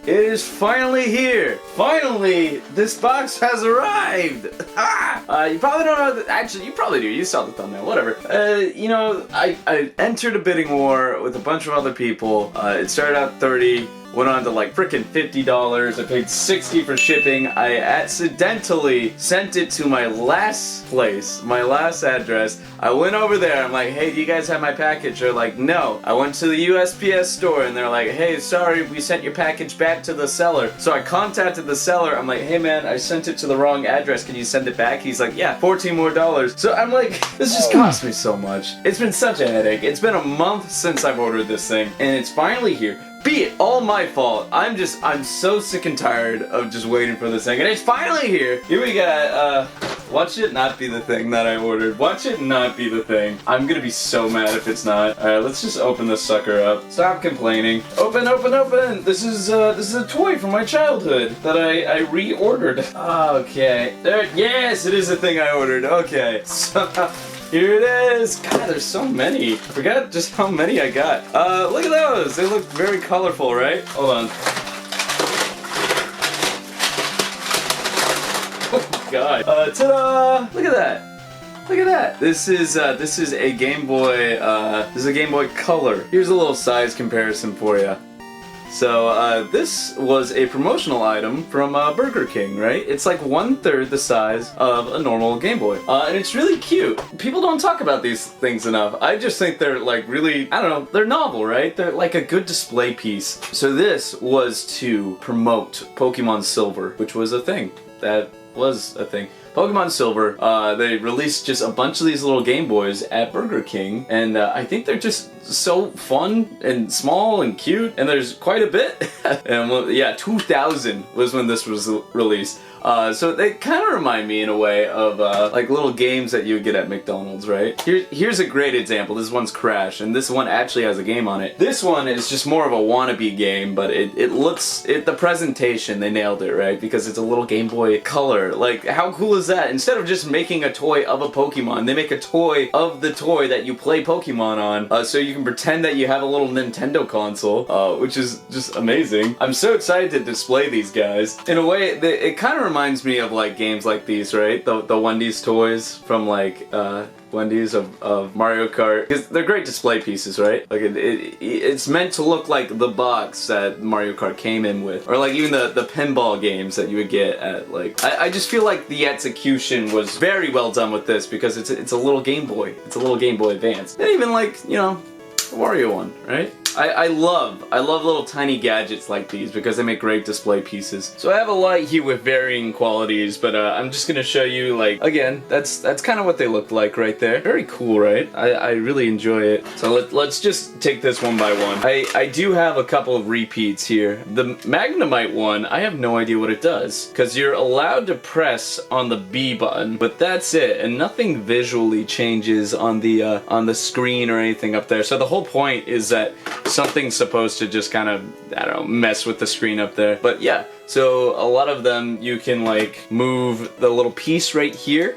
It is finally here. Finally, this box has arrived. You probably don't know. Actually, you probably do. You saw the thumbnail. Whatever. You know, I entered a bidding war with a bunch of other people. It started out 30. Went on to like freaking $50. I paid $60 for shipping. I accidentally sent it to my last place, my last address. I went over there. I'm like, hey, do you guys have my package? They're like, no. I went to the USPS store and they're like, hey, sorry, we sent your package back to the seller. So I contacted the seller. I'm like, hey man, I sent it to the wrong address. Can you send it back? He's like, yeah, $14 more. So I'm like, this just cost me so much. It's been such a headache. It's been a month since I've ordered this thing and it's finally here. Be it all my fault. I'm so sick and tired of just waiting for this thing, and it's finally here. Here we got, watch it not be the thing that I ordered. Watch it not be the thing. I'm gonna be so mad if it's not. Alright, let's just open this sucker up. Stop complaining. Open, open, open! This is a toy from my childhood that I reordered. Okay. There, yes, it is a thing I ordered. Okay. So, here it is! God, there's so many. I forgot just how many I got. Look at those! They look very colorful, right? Hold on. Oh god. Ta-da! Look at that! Look at that! This is a Game Boy, this is a Game Boy Color. Here's a little size comparison for you. So, this was a promotional item from Burger King, right? It's like 1/3 the size of a normal Game Boy. And it's really cute. People don't talk about these things enough. I just think they're like really, I don't know, they're novel, right? They're like a good display piece. So this was to promote Pokemon Silver, which was a thing. That was a thing. Pokemon Silver, they released just a bunch of these little Game Boys at Burger King, and I think they're just so fun and small and cute, and there's quite a bit. And yeah, 2000 was when this was released. So they kind of remind me in a way of like little games that you would get at McDonald's, right? Here's a great example. This one's Crash, and this one actually has a game on it. This one is just more of a wannabe game, but it looks, the presentation, they nailed it, right? Because it's a little Game Boy Color. Like, how cool is that? Instead of just making a toy of a Pokemon, they make a toy of the toy that you play Pokemon on, so you can pretend that you have a little Nintendo console, which is just amazing. I'm so excited to display these guys. In a way, it kind of reminds me of like games like these, right? The Wendy's toys from like Wendy's of Mario Kart, because they're great display pieces, right? Like it's meant to look like the box that Mario Kart came in with, or like even the pinball games that you would get at like. I just feel like the execution was very well done with this because it's a little Game Boy. It's a little Game Boy Advance, and even like, you know, the Wario one, right? I love little tiny gadgets like these because they make great display pieces. So I have a light here with varying qualities, but I'm just gonna show you, like, again, that's kind of what they look like right there. Very cool, right? I really enjoy it. So let's just take this one by one. I do have a couple of repeats here. The Magnemite one, I have no idea what it does, because you're allowed to press on the B button, but that's it, and nothing visually changes on the screen or anything up there. So the whole point is that something's supposed to just kind of, I don't know, mess with the screen up there. But yeah, so a lot of them you can like move the little piece right here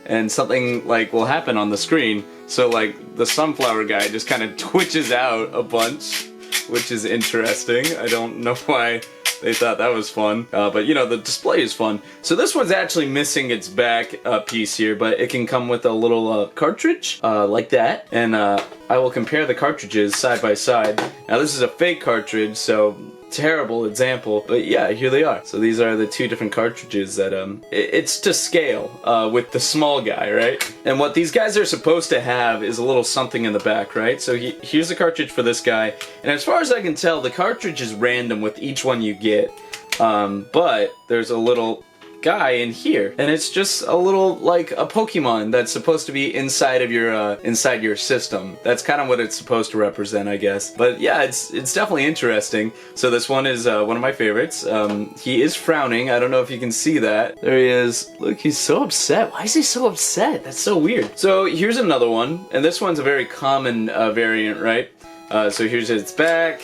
and something like will happen on the screen. So like the sunflower guy just kind of twitches out a bunch, which is interesting. I don't know why they thought that was fun, but you know, the display is fun. So this one's actually missing its back piece here, but it can come with a little cartridge like that, and I will compare the cartridges side by side. Now this is a fake cartridge, so terrible example, but yeah, here they are. So these are the two different cartridges that it's to scale with the small guy, right? And what these guys are supposed to have is a little something in the back, right? So here's the cartridge for this guy, and as far as I can tell, the cartridge is random with each one you get, but there's a little guy in here, and it's just a little, like, a Pokemon that's supposed to be inside of your system. That's kind of what it's supposed to represent, I guess. But yeah, it's definitely interesting. So this one is one of my favorites. He is frowning. I don't know if you can see that. There he is. Look, he's so upset. Why is he so upset? That's so weird. So here's another one, and this one's a very common variant, right? So here's its back.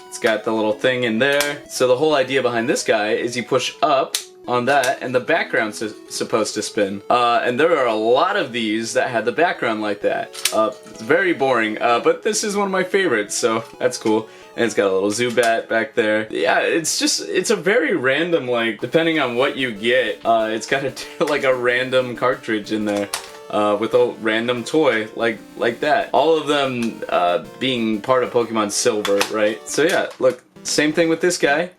It's got the little thing in there. So the whole idea behind this guy is you push up on that, and the background's supposed to spin. And there are a lot of these that had the background like that. It's very boring, but this is one of my favorites, so that's cool. And it's got a little Zubat back there. Yeah, it's a very random, like, depending on what you get, it's got like a random cartridge in there. With a random toy like that. All of them being part of Pokemon Silver, right? So yeah, look, same thing with this guy.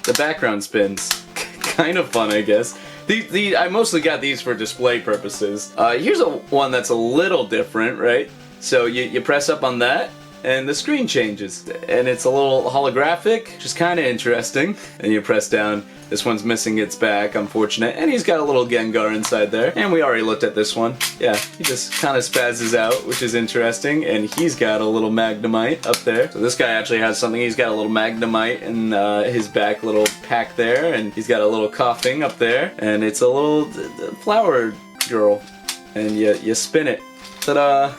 The background spins. Kind of fun, I guess. I mostly got these for display purposes. Here's one that's a little different, right? So you press up on that, and the screen changes. And it's a little holographic, which is kind of interesting. And you press down. This one's missing its back, unfortunate. And he's got a little Gengar inside there. And we already looked at this one. Yeah, he just kind of spazzes out, which is interesting. And he's got a little Magnemite up there. So this guy actually has something. He's got a little Magnemite in his back little pack there. And he's got a little coughing up there. And it's a little flower girl. And you spin it. Ta-da!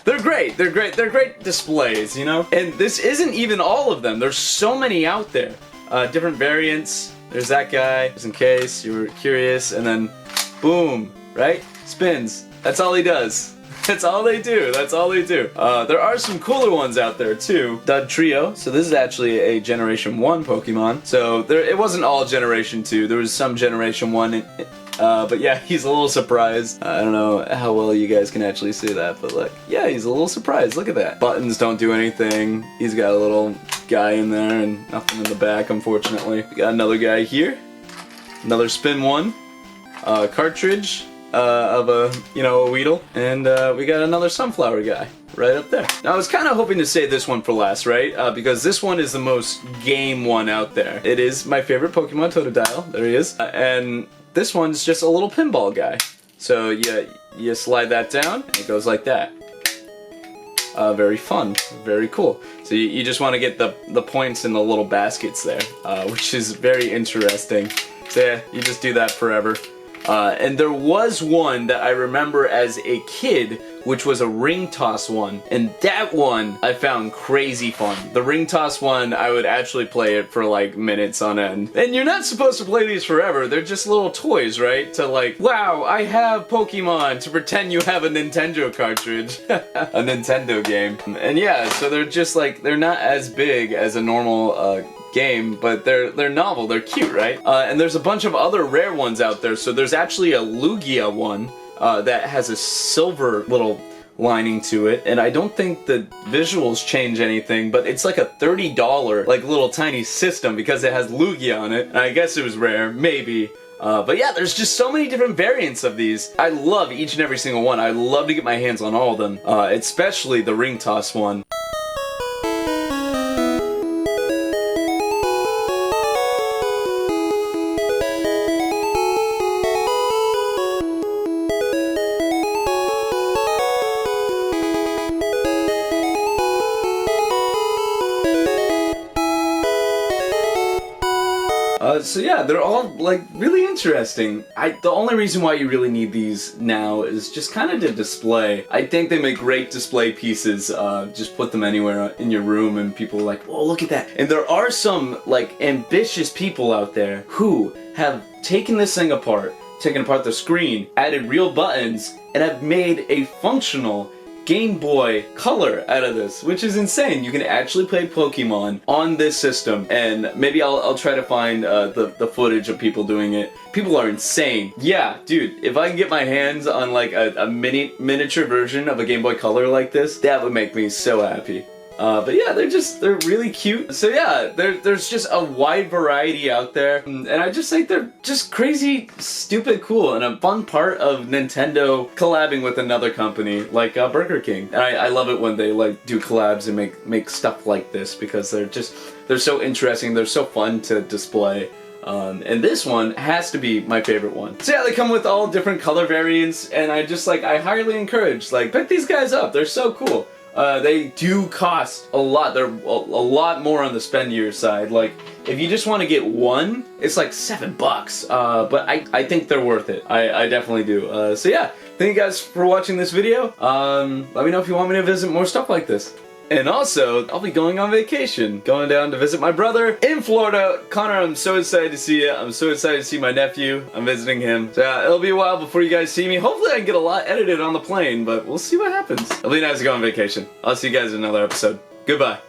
They're great. They're great. They're great displays, you know? And this isn't even all of them. There's so many out there. Different variants. There's that guy, just in case you were curious, and then boom, right? Spins. That's all he does. That's all they do. That's all they do. There are some cooler ones out there too. Dud Trio. So this is actually a Generation 1 Pokemon. So it wasn't all Generation 2. There was some Generation 1. But yeah, he's a little surprised. I don't know how well you guys can actually see that, but look. Yeah, he's a little surprised. Look at that. Buttons don't do anything. He's got a little guy in there and nothing in the back, unfortunately. We got another guy here. Another spin one. Cartridge of a Weedle. And we got another Sunflower guy right up there. Now I was kind of hoping to save this one for last, right? Because this one is the most game one out there. It is my favorite Pokemon, Totodile. There he is. And this one's just a little pinball guy. So you slide that down, and it goes like that. Very fun, very cool. So you just want to get the points in the little baskets there, which is very interesting. So yeah, you just do that forever. And there was one that I remember as a kid, which was a ring toss one. And that one I found crazy fun. The ring toss one, I would actually play it for like minutes on end. And you're not supposed to play these forever. They're just little toys, right? To like, wow, I have Pokemon, to pretend you have a Nintendo cartridge. A Nintendo game. And yeah, so they're just like, they're not as big as a normal game, but they're novel, they're cute, right? And there's a bunch of other rare ones out there. So there's actually a Lugia one that has a silver little lining to it, and I don't think the visuals change anything, but it's like a $30 like little tiny system because it has Lugia on it, and I guess it was rare, maybe. But yeah, there's just so many different variants of these. I love each and every single one. I love to get my hands on all of them, especially the ring toss one. So yeah, they're all like really interesting. The only reason why you really need these now is just kind of to display. I think they make great display pieces. Just put them anywhere in your room and people are like, whoa, look at that. And there are some like ambitious people out there who have taken this thing apart, taken apart the screen, added real buttons, and have made a functional Game Boy Color out of this, which is insane. You can actually play Pokemon on this system, and maybe I'll try to find the footage of people doing it. People are insane. Yeah, dude, if I can get my hands on like a miniature version of a Game Boy Color like this, that would make me so happy. But yeah, they're really cute. So yeah, there's just a wide variety out there, and I just think they're just crazy, stupid cool, and a fun part of Nintendo collabing with another company like Burger King. And I love it when they like do collabs and make stuff like this because they're so interesting, they're so fun to display. And this one has to be my favorite one. So yeah, they come with all different color variants, and I highly encourage, like, pick these guys up. They're so cool. They do cost a lot. They're a lot more on the spendier side. Like, if you just want to get one, it's like $7. But I think they're worth it. I definitely do. So yeah, thank you guys for watching this video. Let me know if you want me to visit more stuff like this. And also, I'll be going on vacation. Going down to visit my brother in Florida. Connor, I'm so excited to see you. I'm so excited to see my nephew. I'm visiting him. So yeah, it'll be a while before you guys see me. Hopefully I can get a lot edited on the plane, but we'll see what happens. It'll be nice to go on vacation. I'll see you guys in another episode. Goodbye.